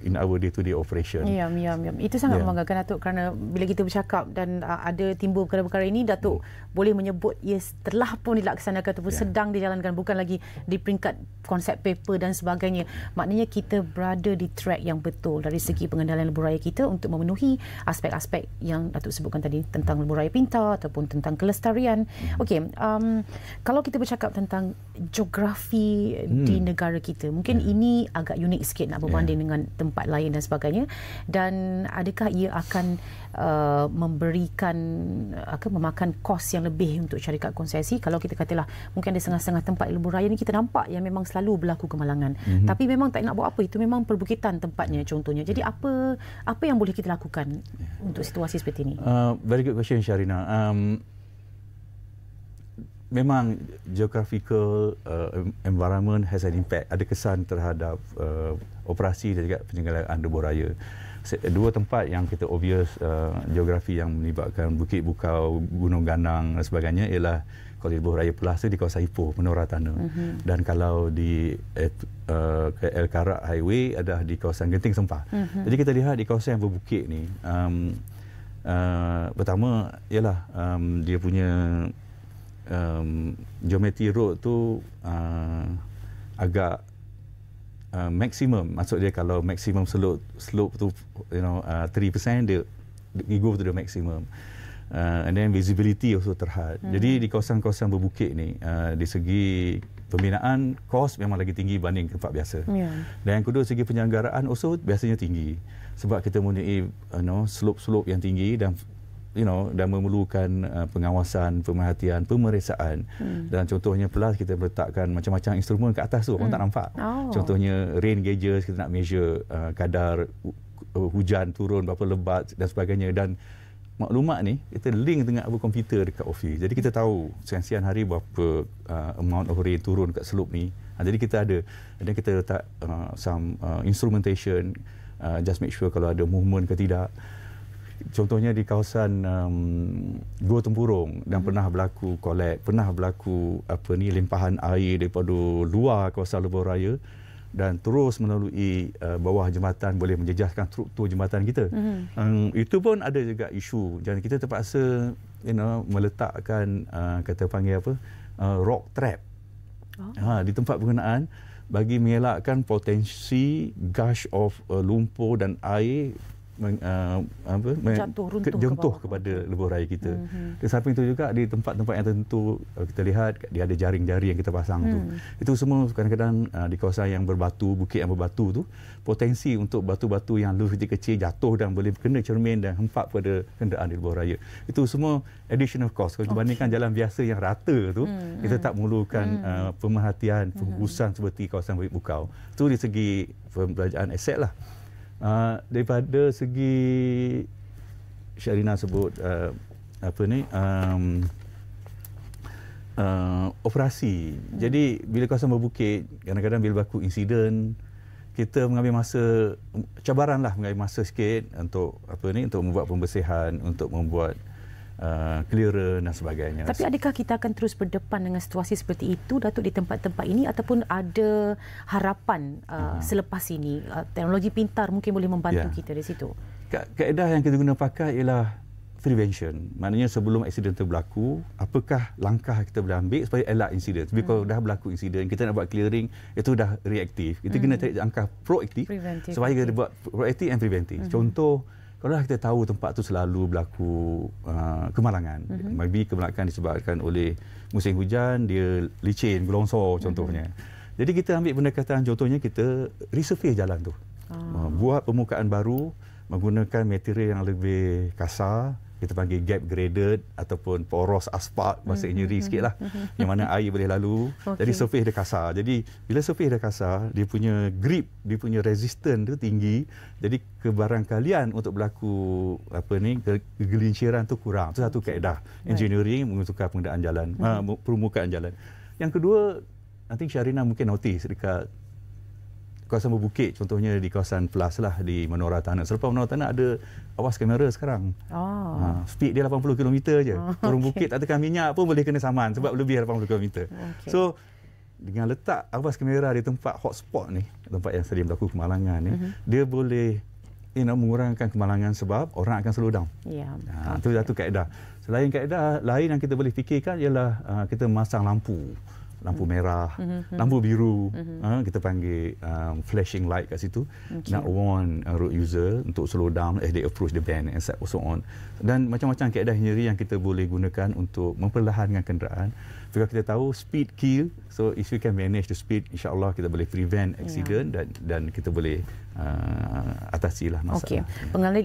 in our day-to-day operation. Ya. Itu sangat membanggakan Datuk, kerana bila kita bercakap dan ada timbul perkara-perkara ini, Datuk boleh menyebut telah pun dilaksanakan ataupun sedang dijalankan, bukan lagi di peringkat konsep paper dan sebagainya. Maknanya kita berada di track yang betul dari segi pengendalian lebuh raya kita untuk memenuhi aspek-aspek yang Datuk sebutkan tadi tentang lebuh raya pintar ataupun tentang kelestarian. Okey, kalau kita bercakap tentang geografi di negara kita, mungkin ini agak unik sikit nak berbanding dengan tempat lain dan sebagainya, dan adakah ia akan memberikan memakan kos yang lebih untuk syarikat konsesi? Kalau kita katalah mungkin ada setengah-setengah tempat lebuh raya ni kita nampak yang memang selalu berlaku kemalangan, tapi memang tak nak buat apa, itu memang perbukitan tempatnya contohnya. Jadi apa yang boleh kita lakukan untuk situasi seperti ini? Very good question, Sharina. Memang geographical environment has an impact, ada kesan terhadap operasi dan juga penyelenggaraan lebuh raya. Dua tempat yang kita obvious geografi yang melibatkan Bukit Bukau, Gunung Ganang dan sebagainya ialah kalau lebuh raya Pelas di kawasan Ipoh, Menora Tanah. Dan kalau di El Karak Highway ada di kawasan Genting Sempah. Jadi kita lihat di kawasan yang berbukit ni, pertama ialah dia punya geometry road tu agak maksimum. Maksud dia kalau maksimum slope tu 3%, dia go to the maximum. And then visibility also terhad. Jadi di kawasan-kawasan berbukit ni, di segi pembinaan, kos memang lagi tinggi banding tempat biasa. Dan yang kedua, segi penyelenggaraan also biasanya tinggi. Sebab kita mempunyai slope-slope yang tinggi dan dan memerlukan pengawasan, pemerhatian, pemeriksaan. Dan contohnya Pelas kita meletakkan macam-macam instrumen kat atas tu, orang tak nampak. Contohnya rain gauges, kita nak measure kadar hujan turun berapa lebat dan sebagainya. Dan maklumat ni kita link dengan komputer dekat office. Jadi kita tahu sekian hari berapa amount of rain turun kat slope ni. Jadi kita ada, dan kita letak some instrumentation, just make sure kalau ada movement ke tidak. Contohnya di kawasan Gua Tempurung dan pernah berlaku collapse, pernah berlaku limpahan air daripada luar kawasan lebuh raya dan terus melalui bawah jambatan boleh menjejaskan struktur jambatan kita. Itu pun ada juga isu dan kita terpaksa meletakkan kata panggil rock trap di tempat penggunaan bagi mengelakkan potensi gush of lumpur dan air jatuh kepada lebuh raya kita. Di samping itu juga di tempat-tempat yang tertentu kita lihat dia ada jaring-jaring yang kita pasang tu. Itu semua kadang-kadang di kawasan yang berbatu, bukit yang berbatu tu, potensi untuk batu-batu yang kecil-kecil jatuh dan boleh kena cermin dan hempak pada kenderaan di lebuh raya. Itu semua additional cost. Kalau dibandingkan jalan biasa yang rata tu, kita tak memerlukan pemerhatian, penggusuran seperti kawasan Bukit Bukau. Itu di segi pembelanjaan aset lah. Daripada segi Sharina sebut operasi. Jadi bila kawasan berbukit, kadang-kadang bila berlaku insiden, kita mengambil masa, cabaranlah mengambil masa sikit untuk untuk membuat pembersihan, untuk membuat clearance dan sebagainya. Tapi adakah kita akan terus berdepan dengan situasi seperti itu, Datuk, di tempat-tempat ini, ataupun ada harapan selepas ini teknologi pintar mungkin boleh membantu kita di situ? Kaedah yang kita guna pakai ialah prevention. Maknanya sebelum aksiden itu berlaku, apakah langkah kita boleh ambil supaya elak insiden. Tapi kalau dah berlaku insiden, kita nak buat clearing, itu dah reaktif. Kita kena cari langkah proaktif supaya kita buat proaktif and preventif. Contoh, kalau kita tahu tempat tu selalu berlaku kemalangan, maybe kemalangan disebabkan oleh musim hujan, dia licin, gelongsor contohnya. Jadi kita ambil pendekatan, contohnya kita resurface jalan tu. Buat permukaan baru menggunakan material yang lebih kasar, kita panggil gap graded ataupun poros asfalt, bahasa engineering sikit lah, yang mana air boleh lalu. Jadi surface dia kasar. Jadi bila surface dia kasar, dia punya grip, dia punya resistance tu tinggi. Jadi kebarangkalian untuk berlaku kegelinciran tu kurang. Itu satu kaedah engineering mengusulkan pengendalian jalan, permukaan jalan. Yang kedua, nanti Sharina mungkin notice dekat kawasan berbukit, contohnya di kawasan Plus lah, di Menora Tanah. Selepas Menora Tanah ada awas kamera sekarang. Speed dia 80 km je. Turun bukit tak tekan minyak pun boleh kena saman sebab lebih 80 km. So dengan letak awas kamera di tempat hotspot ni, tempat yang sering berlaku kemalangan ni, dia boleh mengurangkan kemalangan sebab orang akan slow down. Itu satu kaedah. Selain kaedah lain yang kita boleh fikirkan ialah kita memasang lampu merah, lampu biru, kita panggil flashing light kat situ, nak warn road user untuk slow down as they approach the bend and so on. Dan macam-macam kaedah engineering yang kita boleh gunakan untuk memperlahankan kenderaan. Jika kita tahu speed kill, so if we can manage the speed, insya-Allah kita boleh prevent accident dan kita boleh atasilah masalah.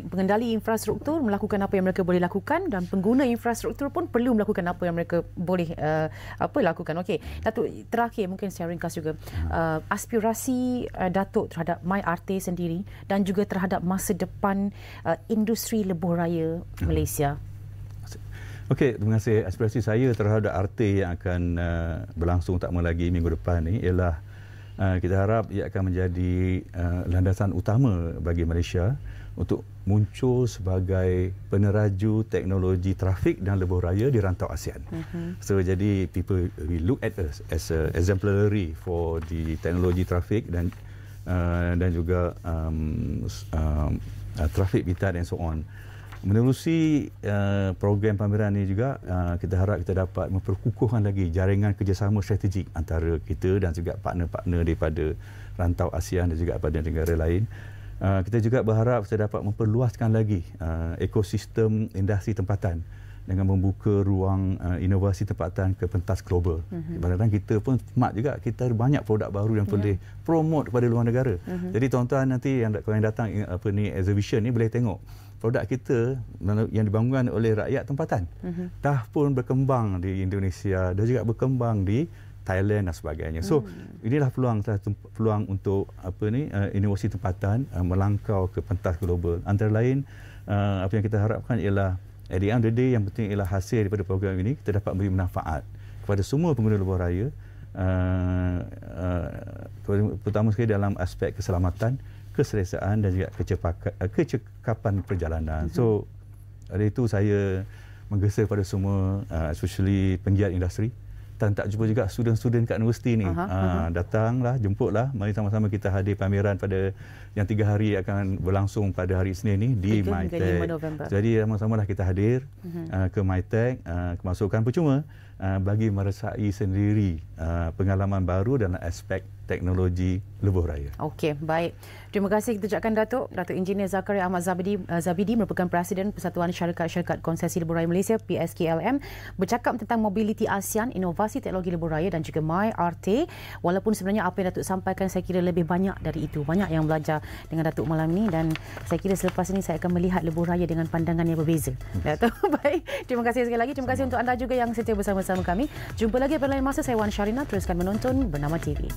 Pengendali infrastruktur melakukan apa yang mereka boleh lakukan dan pengguna infrastruktur pun perlu melakukan apa yang mereka boleh lakukan. Okey, Datuk, terakhir mungkin saya ringkas juga aspirasi Datuk terhadap MyRT sendiri dan juga terhadap masa depan industri lebuh raya Malaysia. Okey, terima kasih. Aspirasi saya terhadap RT yang akan berlangsung tak lama lagi minggu depan ni ialah kita harap ia akan menjadi landasan utama bagi Malaysia untuk muncul sebagai peneraju teknologi trafik dan lebuh raya di rantau ASEAN. So jadi people will look at us as a exemplary for the teknologi trafik dan juga traffic vital and so on. Menerusi program pameran ini juga kita harap kita dapat memperkukuhkan lagi jaringan kerjasama strategik antara kita dan juga partner-partner daripada rantau ASEAN dan juga pada negara lain. Kita juga berharap kita dapat memperluaskan lagi ekosistem industri tempatan dengan membuka ruang inovasi tempatan ke pentas global. Kadang-kadang kita pun smart juga, kita ada banyak produk baru yang boleh promote kepada luar negara. Jadi tuan-tuan nanti yang datang exhibition ni boleh tengok produk kita yang dibangunkan oleh rakyat tempatan dah pun berkembang di Indonesia dan juga berkembang di Thailand dan sebagainya. So inilah peluang untuk inovasi tempatan melangkau ke pentas global. Antara lain apa yang kita harapkan ialah at the end of the day yang penting ialah hasil daripada program ini kita dapat beri manfaat kepada semua pengguna lebuh raya, pertama sekali dalam aspek keselamatan, keselesaan dan juga kecekapan perjalanan. So dari itu saya menggesa kepada semua especially penggiat industri dan tak jumpa juga student-student kat universiti ni. Datanglah, jemputlah, mari sama-sama kita hadir pameran pada yang 3 hari akan berlangsung pada hari Isnin ni di MyTech. Jadi sama-samalah kita hadir ke MyTech, kemasukan percuma bagi merasai sendiri pengalaman baru dalam aspek teknologi lebuh raya. Okey, baik. Terima kasih kita ucapkan Datuk Engineer Zakaria Ahmad Zabidi merupakan Presiden Persatuan Syarikat Konsesi Lebuh Raya Malaysia PSKLM bercakap tentang mobiliti ASEAN, inovasi teknologi lebuh raya dan juga MyRT. Walaupun sebenarnya apa yang Datuk sampaikan saya kira lebih banyak dari itu. Banyak yang belajar dengan Datuk malam ini dan saya kira selepas ini saya akan melihat lebuh raya dengan pandangan yang berbeza. Datuk, baik. Terima kasih sekali lagi. Terima kasih untuk anda juga yang setia bersama-sama kami. Jumpa lagi pada lain masa. Saya Wan Sharina. Teruskan menonton Bernama TV.